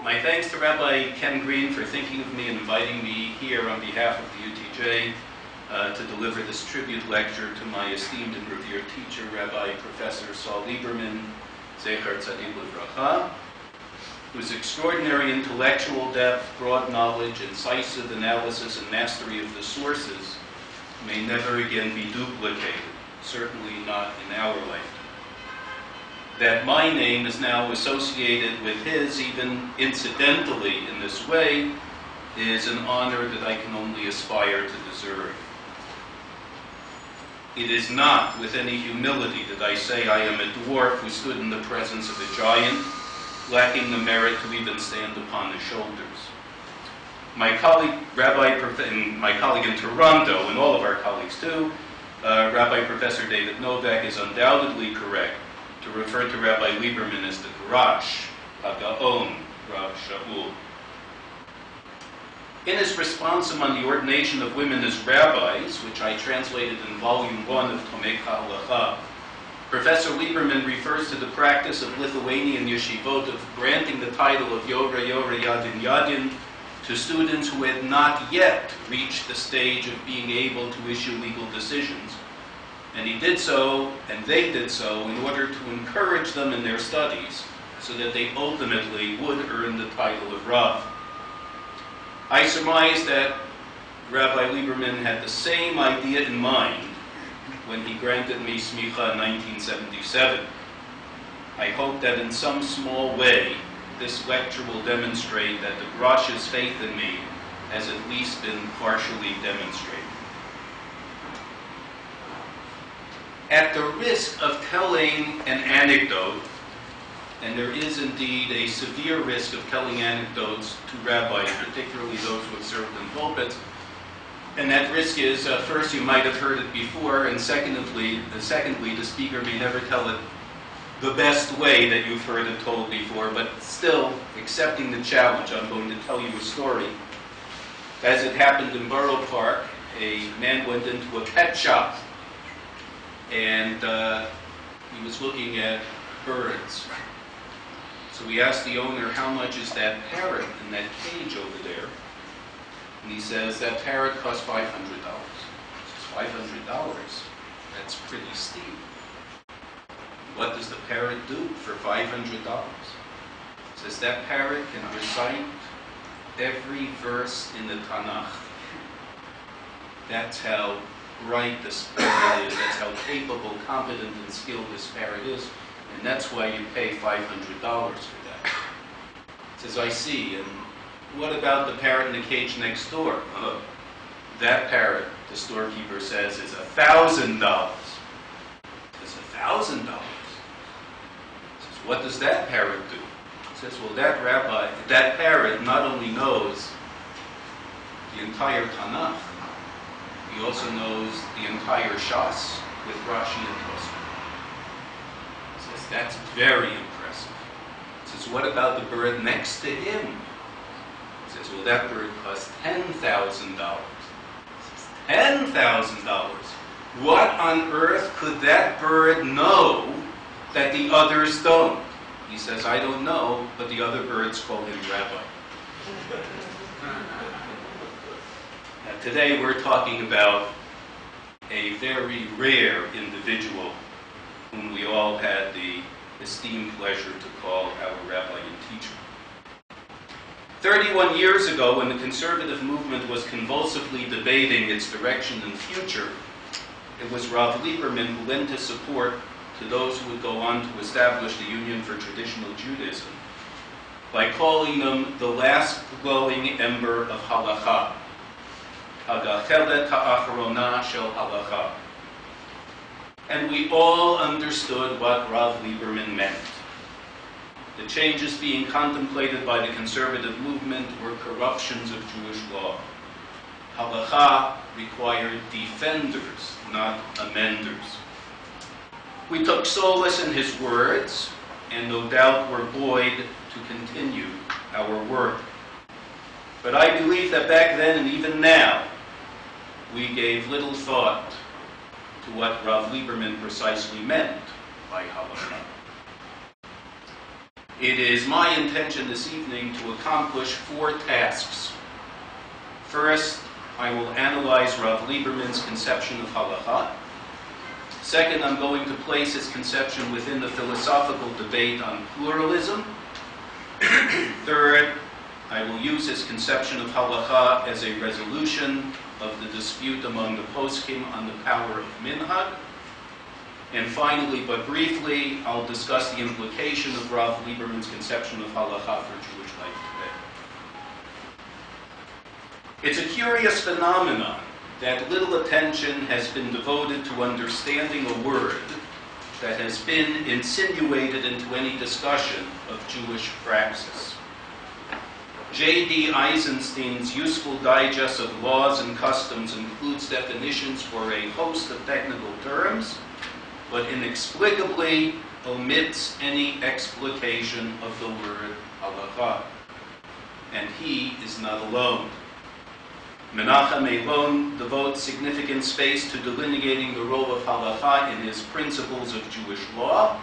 My thanks to Rabbi Ken Green for thinking of me and inviting me here on behalf of the UTJ to deliver this tribute lecture to my esteemed and revered teacher, Rabbi Professor Saul Lieberman, Zecher Tzadik Livracha, whose extraordinary intellectual depth, broad knowledge, incisive analysis, and mastery of the sources may never again be duplicated, certainly not in our lifetime. That my name is now associated with his, even incidentally in this way, is an honor that I can only aspire to deserve. It is not with any humility that I say I am a dwarf who stood in the presence of a giant, lacking the merit to even stand upon his shoulders. My colleague, my colleague in Toronto, and all of our colleagues too, Rabbi Professor David Novak, is undoubtedly correct to refer to Rabbi Lieberman as the Garash, HaGaon, Rav Shaul. In his responsum on the ordination of women as rabbis, which I translated in Volume 1 of Tomei Halakhah, Professor Lieberman refers to the practice of Lithuanian yeshivot of granting the title of Yora Yora Yadin Yadin to students who had not yet reached the stage of being able to issue legal decisions. And he did so, and they did so, in order to encourage them in their studies so that they ultimately would earn the title of Rav. I surmise that Rabbi Lieberman had the same idea in mind when he granted me smicha in 1977. I hope that in some small way, this lecture will demonstrate that the Grash's faith in me has at least been partially demonstrated. At the risk of telling an anecdote, and there is indeed a severe risk of telling anecdotes to rabbis, particularly those who have served in pulpits, and that risk is, first, you might have heard it before, and secondly, the speaker may never tell it the best way that you've heard it told before, but still, accepting the challenge, I'm going to tell you a story. As it happened in Borough Park, a man went into a pet shop, and he was looking at birds. So we asked the owner, how much is that parrot in that cage over there? And he says, that parrot costs $500. He says, $500? That's pretty steep. What does the parrot do for $500? He says, that parrot can recite every verse in the Tanakh. That's how bright this parrot is. That's how capable, competent, and skilled this parrot is. And that's why you pay $500 for that. He says, I see. And what about the parrot in the cage next door? That parrot, the storekeeper says, is $1,000. He says, $1,000? He says, what does that parrot do? He says, well, that parrot not only knows the entire Tanakh, he also knows the entire Shas with Rashi and Tosfot. He says, that's very impressive. He says, what about the bird next to him? He says, well, that bird costs $10,000. He says, $10,000? What on earth could that bird know that the others don't? He says, I don't know, but the other birds call him Rabbi. Now, today we're talking about a very rare individual whom we all had the esteemed pleasure to call our rabbi and teacher. 31 years ago, when the conservative movement was convulsively debating its direction and future, it was Rav Lieberman who lent his support to those who would go on to establish the Union for Traditional Judaism by calling them the last glowing ember of Halakhah, Hagachelet ha'achrona shel Halakhah. And we all understood what Rav Lieberman meant. The changes being contemplated by the conservative movement were corruptions of Jewish law. Halakhah required defenders, not amenders. We took solace in his words, and no doubt were buoyed to continue our work. But I believe that back then and even now, we gave little thought to what Rav Lieberman precisely meant by Halakhah. It is my intention this evening to accomplish 4 tasks. First, I will analyze Rabbi Lieberman's conception of Halakhah. Second, I'm going to place his conception within the philosophical debate on pluralism. Third, I will use his conception of Halakhah as a resolution of the dispute among the poskim on the power of minhag. And finally, but briefly, I'll discuss the implication of Rabbi Lieberman's conception of Halakhah for Jewish life today. It's a curious phenomenon that little attention has been devoted to understanding a word that has been insinuated into any discussion of Jewish praxis. J.D. Eisenstein's useful digest of laws and customs includes definitions for a host of technical terms, but inexplicably omits any explication of the word halakhah. And he is not alone. Menachem Elon devotes significant space to delineating the role of halakhah in his Principles of Jewish Law,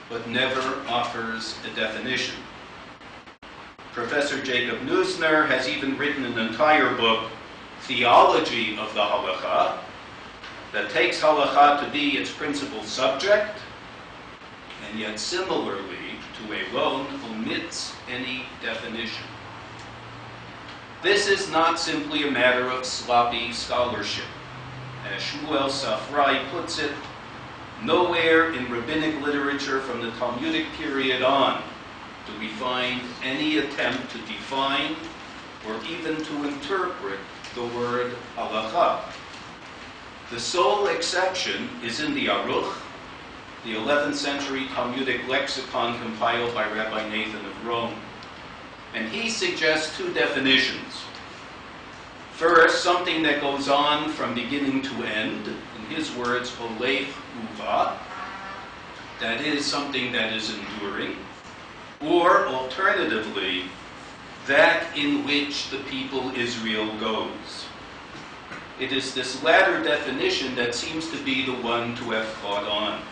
but never offers a definition. Professor Jacob Neusner has even written an entire book, Theology of the Halakhah, that takes halakhah to be its principal subject, and yet similarly to Elon omits any definition. This is not simply a matter of sloppy scholarship. As Shmuel Safrai puts it, nowhere in rabbinic literature from the Talmudic period on do we find any attempt to define or even to interpret the word halakhah. The sole exception is in the Aruch, the 11th century Talmudic lexicon compiled by Rabbi Nathan of Rome. And he suggests 2 definitions. First, something that goes on from beginning to end, in his words, olech uva, that is something that is enduring, or alternatively, that in which the people Israel goes. It is this latter definition that seems to be the one to have caught on.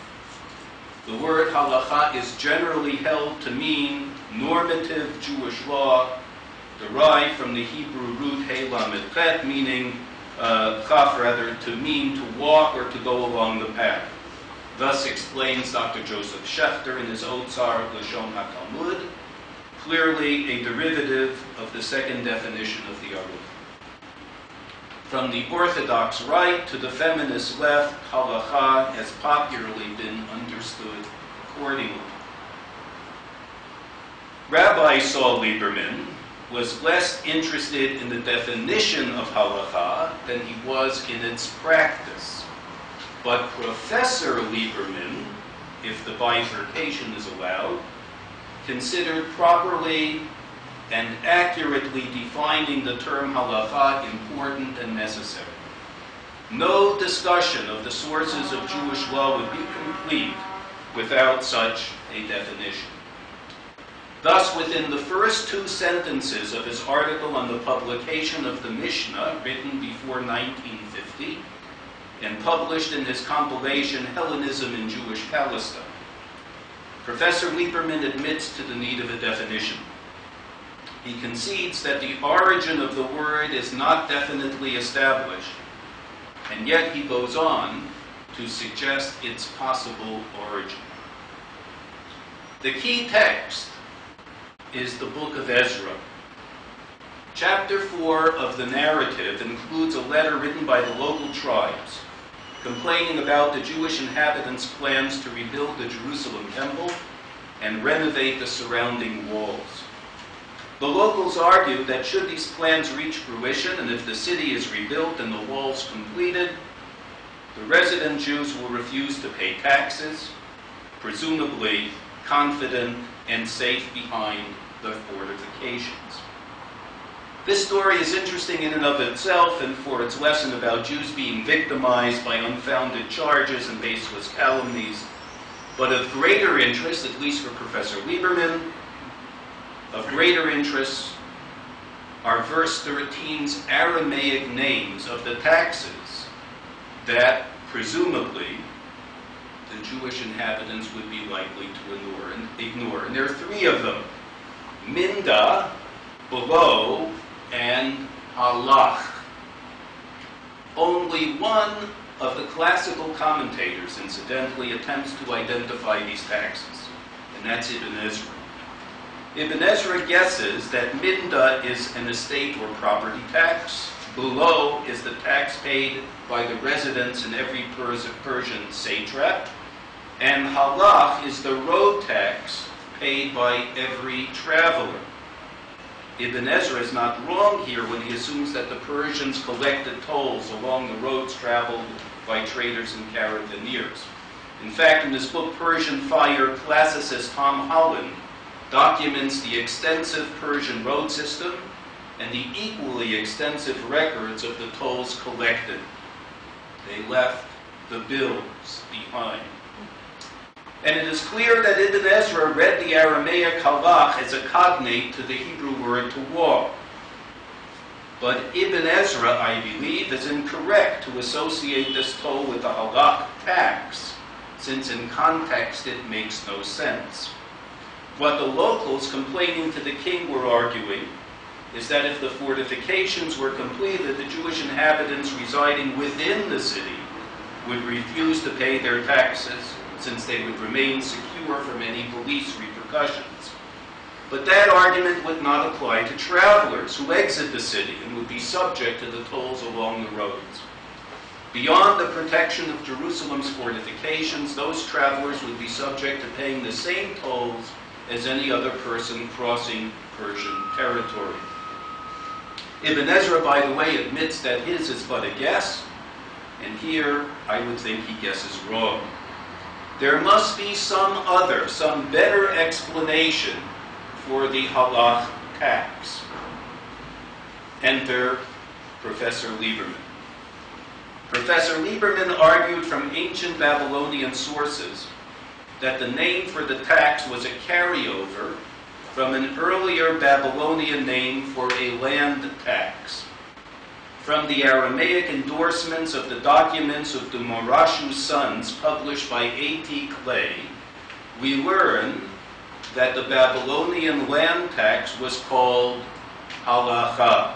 The word halakhah is generally held to mean normative Jewish law, derived from the Hebrew root he lamed chet, meaning chaf, rather, to mean to walk or to go along the path. Thus explains Dr. Joseph Schechter in his Otzar Lashon HaTalmud, clearly a derivative of the second definition of the Aruch. From the Orthodox right to the feminist left, halakhah has popularly been understood accordingly. Rabbi Saul Lieberman was less interested in the definition of halakhah than he was in its practice. But Professor Lieberman, if the bifurcation is allowed, considered properly and accurately defining the term halakhah important and necessary. No discussion of the sources of Jewish law would be complete without such a definition. Thus, within the first 2 sentences of his article on the publication of the Mishnah, written before 1950, and published in his compilation Hellenism in Jewish Palestine, Professor Lieberman admits to the need of a definition. He concedes that the origin of the word is not definitely established, and yet he goes on to suggest its possible origin. The key text is the book of Ezra. Chapter 4 of the narrative includes a letter written by the local tribes, complaining about the Jewish inhabitants' plans to rebuild the Jerusalem temple and renovate the surrounding walls. The locals argue that should these plans reach fruition, and if the city is rebuilt and the walls completed, the resident Jews will refuse to pay taxes, presumably confident and safe behind the fortifications. This story is interesting in and of itself, and for its lesson about Jews being victimized by unfounded charges and baseless calumnies, but of greater interest, at least for Professor Lieberman, of greater interest are verse 13's Aramaic names of the taxes that, presumably, the Jewish inhabitants would be likely to ignore. And there are three of them: minda, below, and halach. Only one of the classical commentators, incidentally, attempts to identify these taxes, and that's Ibn Ezra. Ibn Ezra guesses that minda is an estate or property tax, below is the tax paid by the residents in every Persian satrap, and halach is the road tax paid by every traveler. Ibn Ezra is not wrong here when he assumes that the Persians collected tolls along the roads traveled by traders and caravaneers. In fact, in his book Persian Fire, classicist Tom Holland documents the extensive Persian road system and the equally extensive records of the tolls collected. They left the bills behind. And it is clear that Ibn Ezra read the Aramaic halach as a cognate to the Hebrew word to walk. But Ibn Ezra, I believe, is incorrect to associate this toll with the halach tax, since in context it makes no sense. What the locals complaining to the king were arguing is that if the fortifications were completed, the Jewish inhabitants residing within the city would refuse to pay their taxes, since they would remain secure from any police repercussions. But that argument would not apply to travelers who exit the city and would be subject to the tolls along the roads. Beyond the protection of Jerusalem's fortifications, those travelers would be subject to paying the same tolls as any other person crossing Persian territory. Ibn Ezra, by the way, admits that his is but a guess, and here I would think he guesses wrong. There must be some better explanation for the halach tax. Enter Professor Lieberman. Professor Lieberman argued from ancient Babylonian sources that the name for the tax was a carryover from an earlier Babylonian name for a land tax. From the Aramaic endorsements of the documents of the Morashu's sons published by A.T. Clay, we learn that the Babylonian land tax was called Halakhah.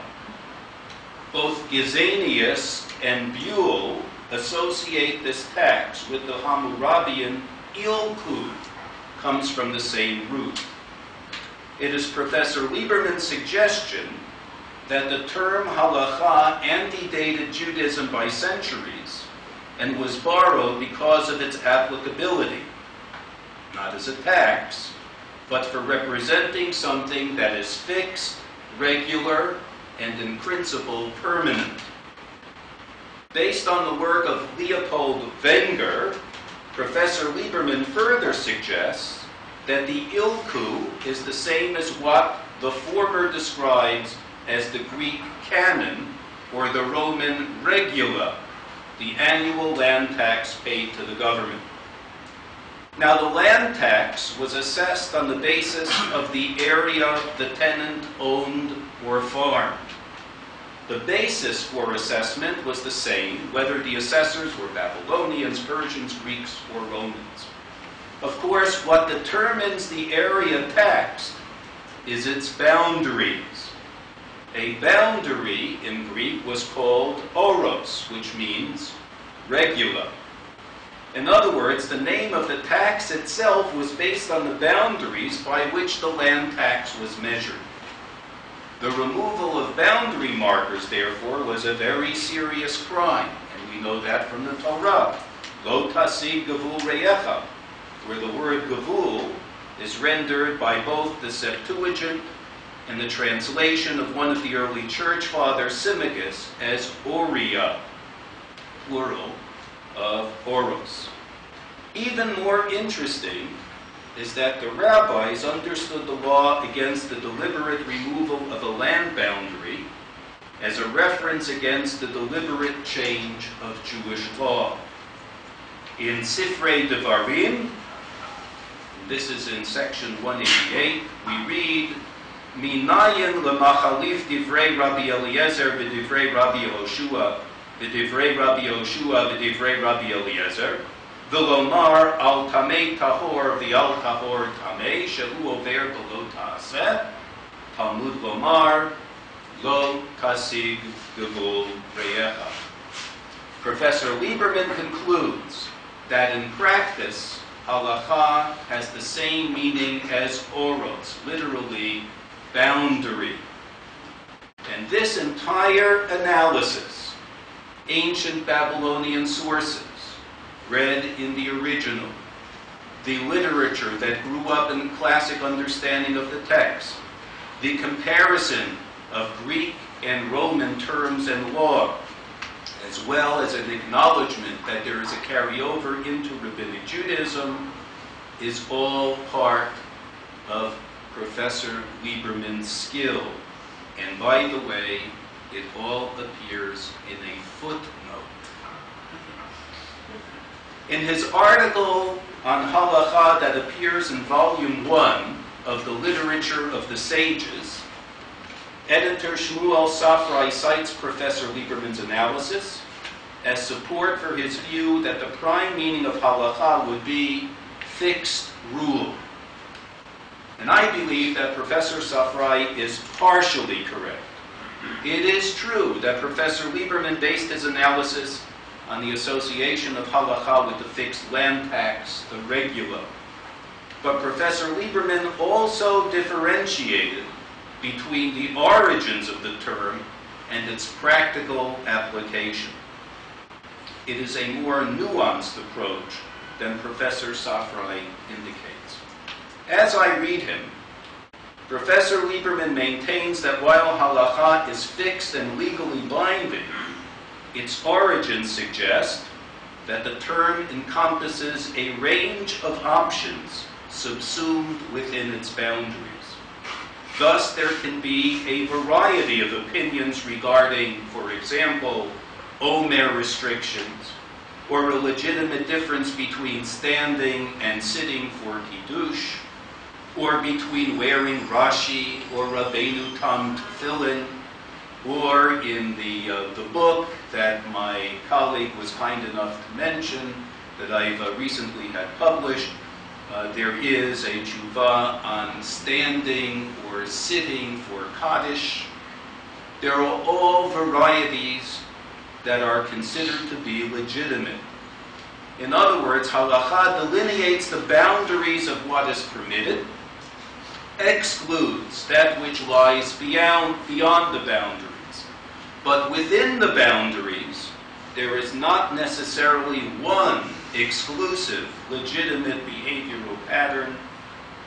Both Gesenius and Buell associate this tax with the Hammurabian Ilkud, comes from the same root. It is Professor Lieberman's suggestion that the term Halakhah antedated Judaism by centuries and was borrowed because of its applicability, not as a tax, but for representing something that is fixed, regular, and in principle permanent. Based on the work of Leopold Wenger, Professor Lieberman further suggests that the Ilku is the same as what the former describes as the Greek canon or the Roman regula, the annual land tax paid to the government. Now, the land tax was assessed on the basis of the area the tenant owned or farmed. The basis for assessment was the same, whether the assessors were Babylonians, Persians, Greeks, or Romans. Of course, what determines the area taxed is its boundaries. A boundary in Greek was called oros, which means regula. In other words, the name of the tax itself was based on the boundaries by which the land tax was measured. The removal of boundary markers, therefore, was a very serious crime, and we know that from the Torah. Lo tasig gavul reyecha, where the word gavul is rendered by both the Septuagint and the translation of one of the early church fathers, Symmachus, as oria, plural of oros. Even more interesting is that the rabbis understood the law against the deliberate removal of a land boundary as a reference against the deliberate change of Jewish law. In Sifrei Devarim, this is in section 188, we read, Minayin lemachalif divrei Rabbi Eliezer b'divrei Rabbi Yehoshua b'divrei Rabbi Yehoshua b'divrei Rabbi Eliezer V'lomar al tamei tahor v'al tahor tamei shehu over b'lo ta'aseh. Talmud lomar lo kasig gevul reyecha. Professor Lieberman concludes that in practice, Halakhah has the same meaning as oros, literally boundary. And this entire analysis, ancient Babylonian sources, read in the original, the literature that grew up in classic understanding of the text, the comparison of Greek and Roman terms and law, as well as an acknowledgement that there is a carryover into Rabbinic Judaism, is all part of Professor Lieberman's skill. And by the way, it all appears in a footnote. In his article on Halakhah that appears in Volume 1 of the Literature of the Sages, editor Shmuel Safrai cites Professor Lieberman's analysis as support for his view that the prime meaning of Halakhah would be fixed rule. And I believe that Professor Safrai is partially correct. It is true that Professor Lieberman based his analysis on the association of Halakhah with the fixed land tax, the regula. But Professor Lieberman also differentiated between the origins of the term and its practical application. It is a more nuanced approach than Professor Safrai indicates. As I read him, Professor Lieberman maintains that while Halakhah is fixed and legally binding, its origins suggest that the term encompasses a range of options subsumed within its boundaries. Thus, there can be a variety of opinions regarding, for example, Omer restrictions, or a legitimate difference between standing and sitting for Kiddush, or between wearing Rashi or Rabbeinu Tam tefillin, or in the book that my colleague was kind enough to mention, that I've recently had published, there is a tshuva on standing or sitting for Kaddish. There are all varieties that are considered to be legitimate. In other words, Halakhah delineates the boundaries of what is permitted, excludes that which lies beyond the boundaries. But within the boundaries, there is not necessarily one exclusive, legitimate behavioral pattern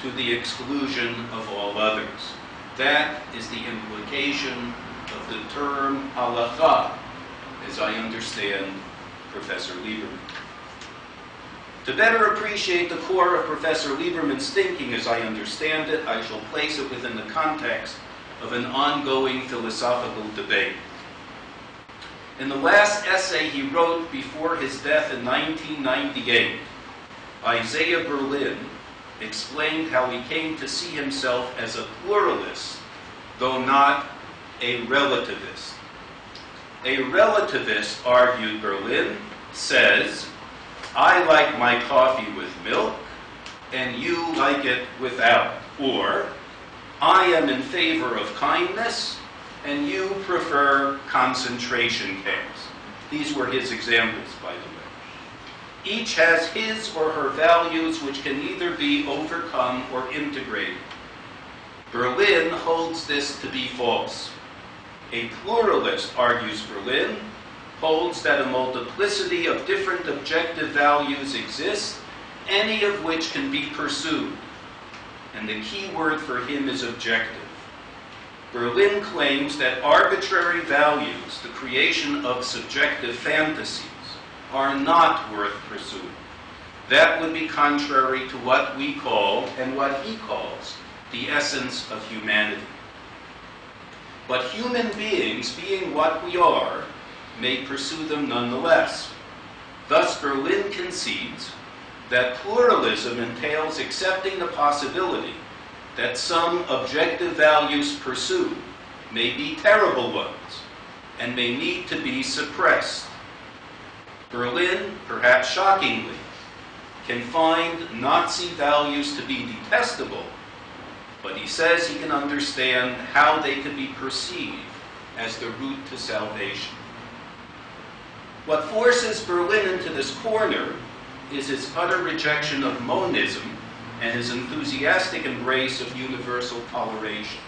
to the exclusion of all others. That is the implication of the term Halakhah, as I understand Professor Lieberman. To better appreciate the core of Professor Lieberman's thinking as I understand it, I shall place it within the context of an ongoing philosophical debate. In the last essay he wrote before his death in 1998, Isaiah Berlin explained how he came to see himself as a pluralist, though not a relativist. A relativist, argued Berlin, says, I like my coffee with milk, and you like it without. Or, I am in favor of kindness, and you prefer concentration camps. These were his examples, by the way. Each has his or her values which can either be overcome or integrated. Berlin holds this to be false. A pluralist, argues Berlin, holds that a multiplicity of different objective values exist, any of which can be pursued. And the key word for him is objective. Berlin claims that arbitrary values, the creation of subjective fantasies, are not worth pursuing. That would be contrary to what we call, and what he calls, the essence of humanity. But human beings, being what we are, may pursue them nonetheless. Thus, Berlin concedes that pluralism entails accepting the possibility that some objective values pursued may be terrible ones and may need to be suppressed. Berlin, perhaps shockingly, can find Nazi values to be detestable, but he says he can understand how they could be perceived as the route to salvation. What forces Berlin into this corner is his utter rejection of monism and his enthusiastic embrace of universal toleration.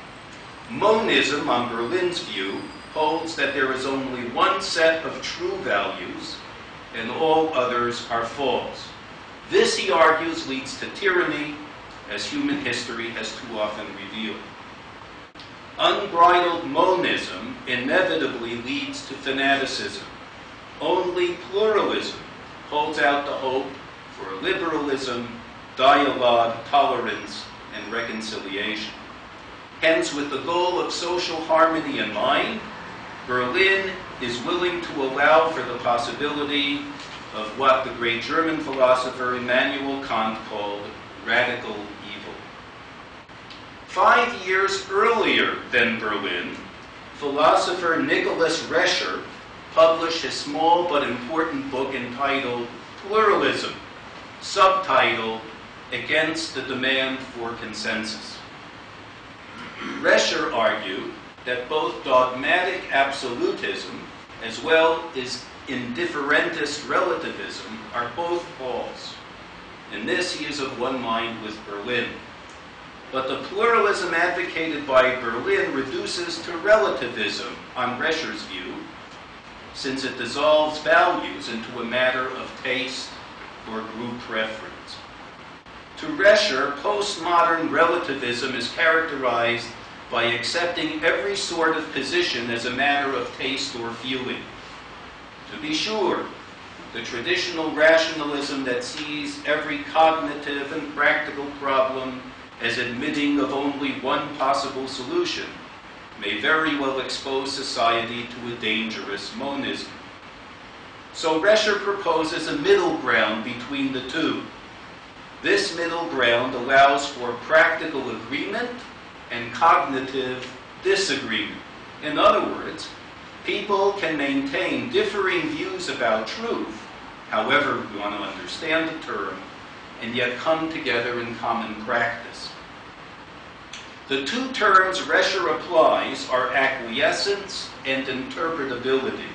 Monism, on Berlin's view, holds that there is only one set of true values and all others are false. This, he argues, leads to tyranny, as human history has too often revealed. Unbridled monism inevitably leads to fanaticism. Only pluralism holds out the hope for liberalism, dialogue, tolerance, and reconciliation. Hence, with the goal of social harmony in mind, Berlin is willing to allow for the possibility of what the great German philosopher Immanuel Kant called radical evil. 5 years earlier than Berlin, philosopher Nicholas Rescher published his small but important book entitled Pluralism, subtitled Against the Demand for Consensus. Rescher argued that both dogmatic absolutism as well as indifferentist relativism are both false. In this, he is of one mind with Berlin. But the pluralism advocated by Berlin reduces to relativism, on Rescher's view, since it dissolves values into a matter of taste or group preference. To Rescher, postmodern relativism is characterized by accepting every sort of position as a matter of taste or feeling. To be sure, the traditional rationalism that sees every cognitive and practical problem as admitting of only one possible solution may very well expose society to a dangerous monism. So Rescher proposes a middle ground between the two. This middle ground allows for practical agreement and cognitive disagreement. In other words, people can maintain differing views about truth, however we want to understand the term, and yet come together in common practice. The two terms Rescher applies are acquiescence and interpretability.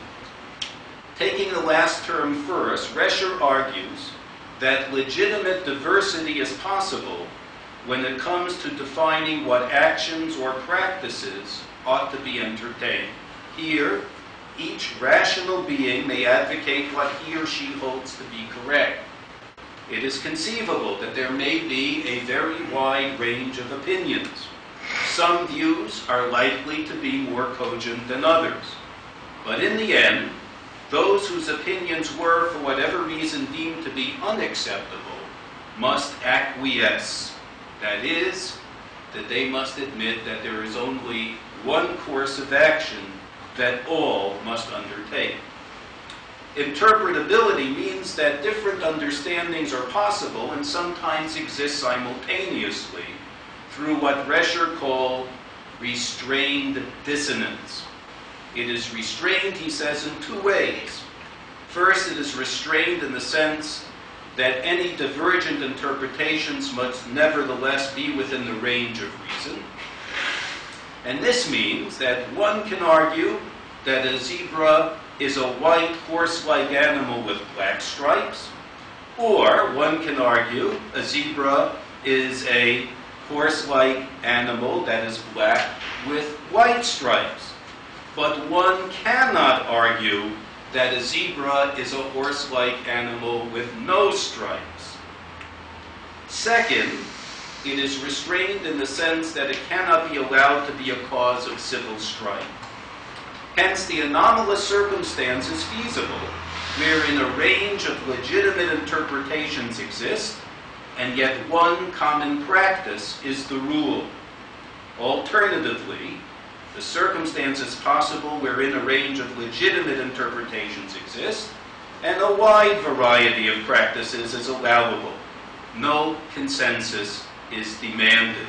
Taking the last term first, Rescher argues that legitimate diversity is possible when it comes to defining what actions or practices ought to be entertained. Here, each rational being may advocate what he or she holds to be correct. It is conceivable that there may be a very wide range of opinions. Some views are likely to be more cogent than others. But in the end, those whose opinions were, for whatever reason, deemed to be unacceptable must acquiesce. That is, that they must admit that there is only one course of action that all must undertake. Interpretability means that different understandings are possible and sometimes exist simultaneously through what Rescher called restrained dissonance. It is restrained, he says, in two ways. First, it is restrained in the sense that any divergent interpretations must nevertheless be within the range of reason. And this means that one can argue that a zebra is a white horse-like animal with black stripes, or one can argue a zebra is a horse-like animal that is black with white stripes. But one cannot argue that a zebra is a horse-like animal with no stripes. Second, it is restrained in the sense that it cannot be allowed to be a cause of civil strife. Hence, the anomalous circumstance is feasible, wherein a range of legitimate interpretations exist, and yet one common practice is the rule. Alternatively, the circumstance is possible wherein a range of legitimate interpretations exist, and a wide variety of practices is allowable. No consensus is demanded.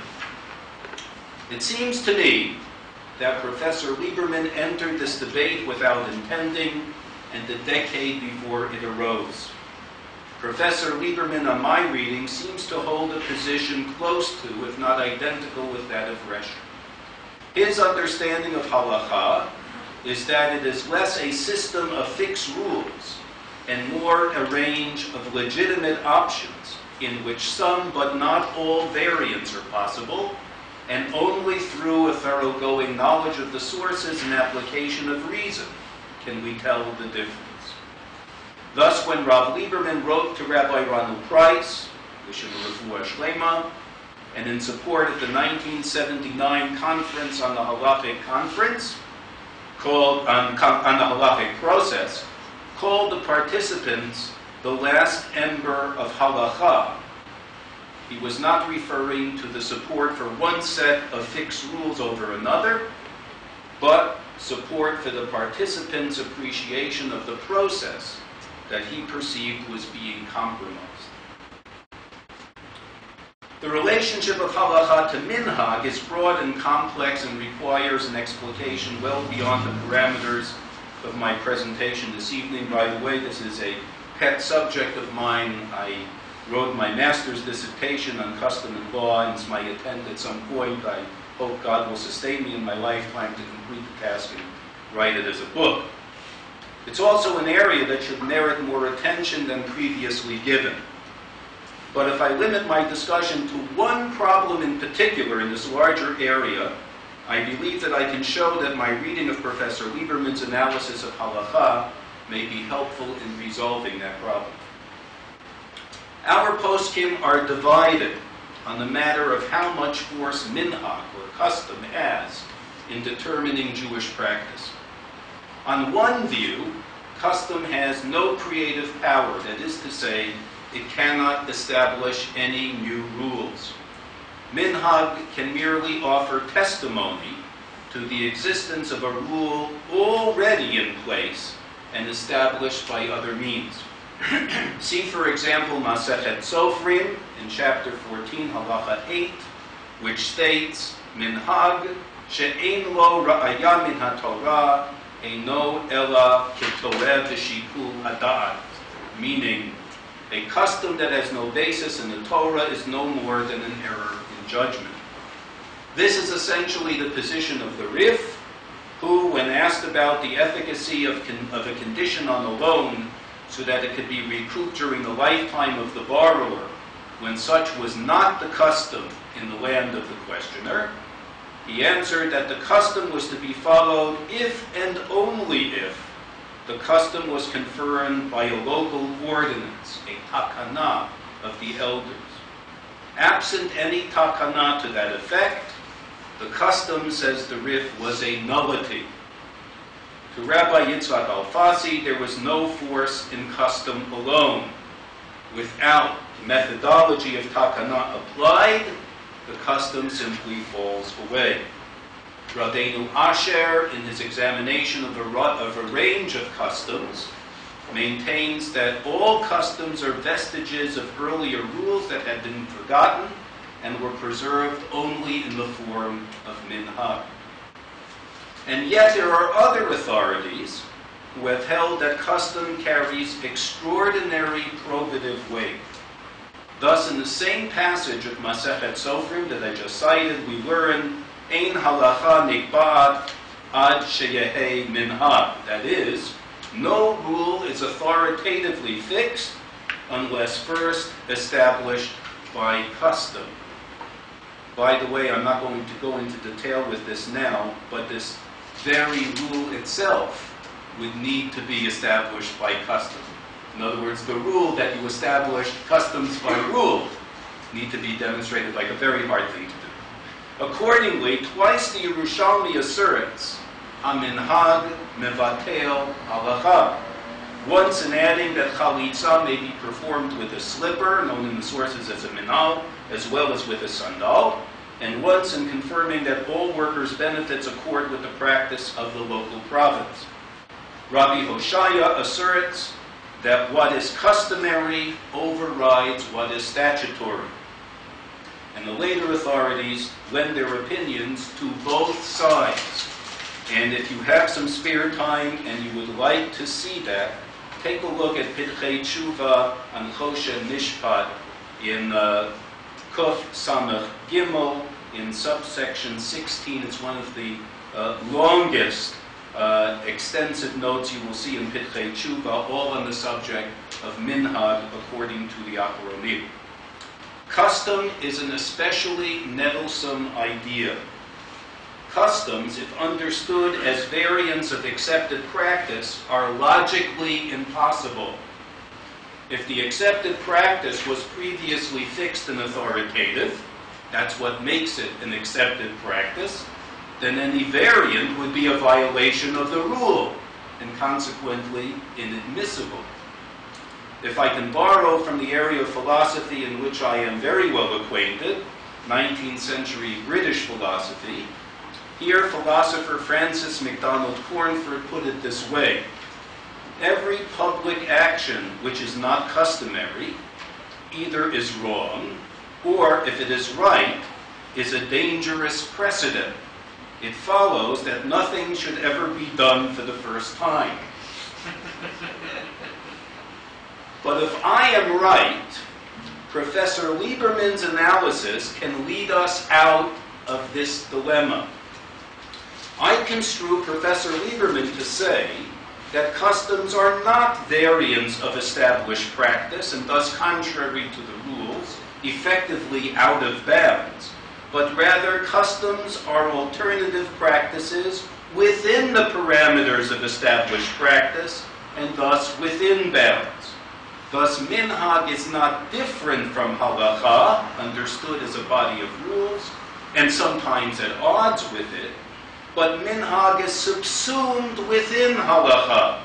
It seems to me that Professor Lieberman entered this debate without intending, and the decade before it arose. Professor Lieberman, on my reading, seems to hold a position close to, if not identical with that of Resher. His understanding of Halakhah is that it is less a system of fixed rules and more a range of legitimate options in which some but not all variants are possible, and only through a thoroughgoing knowledge of the sources and application of reason can we tell the difference. Thus, when Rav Lieberman wrote to Rabbi Ronald Price, wishing a refuah shlema, and in support of the 1979 conference on the Halachic conference, called on the Halachic process, called the participants the last ember of Halakhah, he was not referring to the support for one set of fixed rules over another, but support for the participants' appreciation of the process that he perceived was being compromised. The relationship of Halakhah to minhag is broad and complex and requires an explication well beyond the parameters of my presentation this evening. By the way, this is a pet subject of mine. I wrote my master's dissertation on custom and law, and it's my intent at some point, I hope God will sustain me in my lifetime to complete the task and write it as a book. It's also an area that should merit more attention than previously given. But if I limit my discussion to one problem in particular in this larger area, I believe that I can show that my reading of Professor Lieberman's analysis of Halakhah may be helpful in resolving that problem. Our poskim are divided on the matter of how much force minhag, or custom, has in determining Jewish practice. On one view, custom has no creative power, that is to say, it cannot establish any new rules. Minhag can merely offer testimony to the existence of a rule already in place and established by other means. See, for example, Masechet Sofrim in chapter 14, Halacha 8, which states, Minhag she'ein lo ra'aya min haTorah eino ela ketoreh v'shikul hada'at, meaning, a custom that has no basis in the Torah is no more than an error in judgment. This is essentially the position of the Rif, who, when asked about the efficacy of a condition on a loan so that it could be recouped during the lifetime of the borrower, when such was not the custom in the land of the questioner, he answered that the custom was to be followed if and only if the custom was confirmed by a local ordinance, a takana of the elders. Absent any takana to that effect, the custom, says the Rif, was a nullity. To Rabbi Yitzhak Alfasi, there was no force in custom alone. Without the methodology of takana applied, the custom simply falls away. Rabbeinu Asher, in his examination of a range of customs, maintains that all customs are vestiges of earlier rules that had been forgotten and were preserved only in the form of minhag. And yet there are other authorities who have held that custom carries extraordinary probative weight. Thus, in the same passage of Masechet Sofrim that I just cited, we learn, Ein halacha nikba'at ad sheyehei minhag. That is, no rule is authoritatively fixed unless first established by custom. By the way, I'm not going to go into detail with this now, but this very rule itself would need to be established by custom. In other words, the rule that you establish, customs by rule, need to be demonstrated, like a very hard thing to do. Accordingly, twice the Yerushalmi asserts, Aminhag mevatel halacha. Once in adding that chalitza may be performed with a slipper, known in the sources as a minal, as well as with a sandal, and once in confirming that all workers' benefits accord with the practice of the local province. Rabbi Hoshaya asserts that what is customary overrides what is statutory. And the later authorities lend their opinions to both sides. And if you have some spare time and you would like to see that, take a look at Pitchei Tshuva on Choshen Mishpat in Kuf Samach Gimel in subsection 16. It's one of the longest extensive notes you will see in Pitchei Tshuva, all on the subject of minhag according to the Achronim. Custom is an especially nettlesome idea. Customs, if understood as variants of accepted practice, are logically impossible. If the accepted practice was previously fixed and authoritative, that's what makes it an accepted practice, then any variant would be a violation of the rule, and consequently inadmissible. If I can borrow from the area of philosophy in which I am very well acquainted, 19th century British philosophy, here philosopher Francis MacDonald Cornford put it this way: every public action which is not customary either is wrong, or if it is right, is a dangerous precedent. It follows that nothing should ever be done for the first time. But if I am right, Professor Lieberman's analysis can lead us out of this dilemma. I construe Professor Lieberman to say that customs are not variants of established practice and thus contrary to the rules, effectively out of bounds, but rather customs are alternative practices within the parameters of established practice and thus within bounds. Thus, minhag is not different from halakhah, understood as a body of rules, and sometimes at odds with it, but minhag is subsumed within halakhah.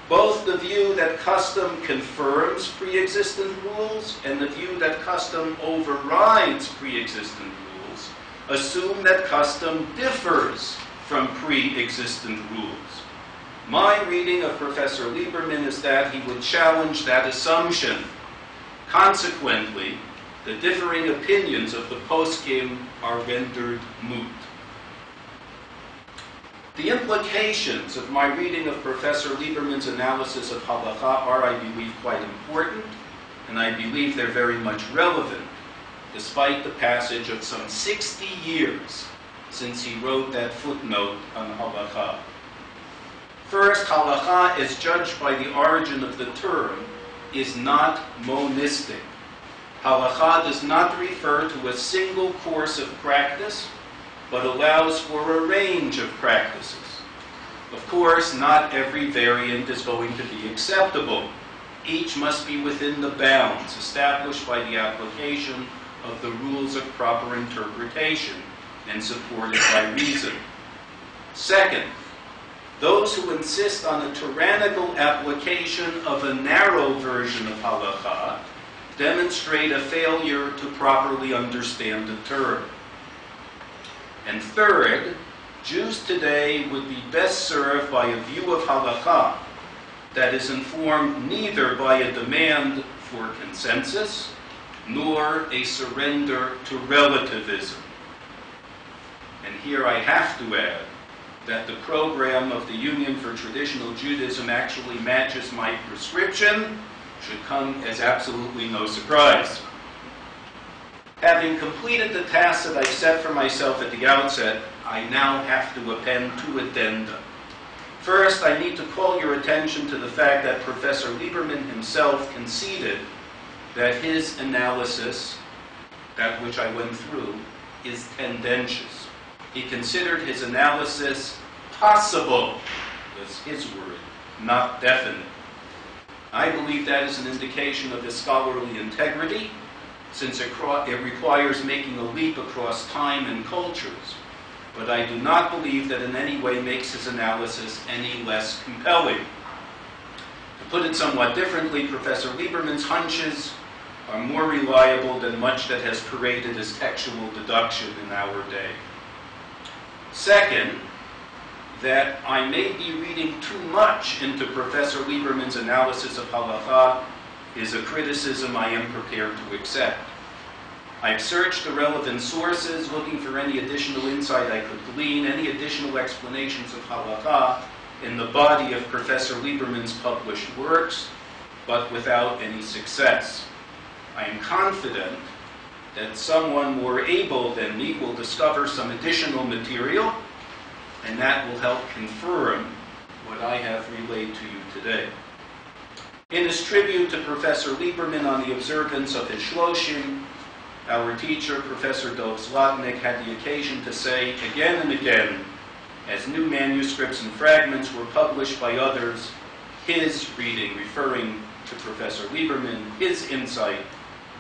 Both the view that custom confirms pre-existent rules and the view that custom overrides pre-existent rules assume that custom differs from pre-existent rules. My reading of Professor Lieberman is that he would challenge that assumption. Consequently, the differing opinions of the poskim are rendered moot. The implications of my reading of Professor Lieberman's analysis of Halakhah are, I believe, quite important, and I believe they're very much relevant, despite the passage of some 60 years since he wrote that footnote on Halakhah. First, Halakhah, as judged by the origin of the term, is not monistic. Halakhah does not refer to a single course of practice, but allows for a range of practices. Of course, not every variant is going to be acceptable. Each must be within the bounds established by the application of the rules of proper interpretation and supported by reason. Second, those who insist on a tyrannical application of a narrow version of Halakhah demonstrate a failure to properly understand the term. And third, Jews today would be best served by a view of Halakhah that is informed neither by a demand for consensus nor a surrender to relativism. And here I have to add that the program of the Union for Traditional Judaism actually matches my prescription should come as absolutely no surprise. Having completed the task that I set for myself at the outset, I now have to append two addenda. First, I need to call your attention to the fact that Professor Lieberman himself conceded that his analysis, that which I went through, is tendentious. He considered his analysis possible, was his word, not definite. I believe that is an indication of his scholarly integrity, since it requires making a leap across time and cultures. But I do not believe that in any way makes his analysis any less compelling. To put it somewhat differently, Professor Lieberman's hunches are more reliable than much that has paraded as textual deduction in our day. Second, that I may be reading too much into Professor Lieberman's analysis of Halakhah is a criticism I am prepared to accept. I've searched the relevant sources, looking for any additional insight I could glean, any additional explanations of Halakhah, in the body of Professor Lieberman's published works, but without any success. I am confident that someone more able than me will discover some additional material, and that will help confirm what I have relayed to you today. In his tribute to Professor Lieberman on the observance of his Shloshim, our teacher, Professor Dov Zlotnick, had the occasion to say again and again, as new manuscripts and fragments were published by others, his reading, referring to Professor Lieberman, his insight,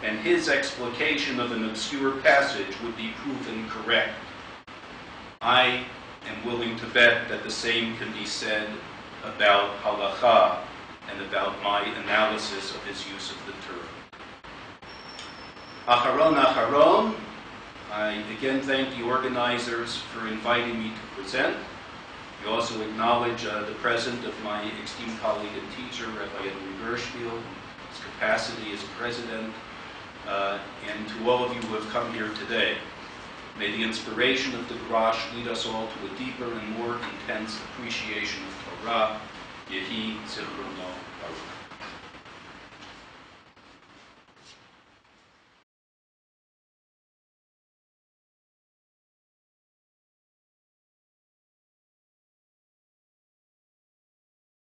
and his explication of an obscure passage would be proven correct. I am willing to bet that the same can be said about Halakhah and about my analysis of his use of the term. Acharon, I again thank the organizers for inviting me to present. We also acknowledge the presence of my esteemed colleague and teacher, Rabbi Edwin Gershfield, his capacity as president, and to all of you who have come here today. May the inspiration of the Drash lead us all to a deeper and more intense appreciation of Torah. Yehi Zichrono Baruch.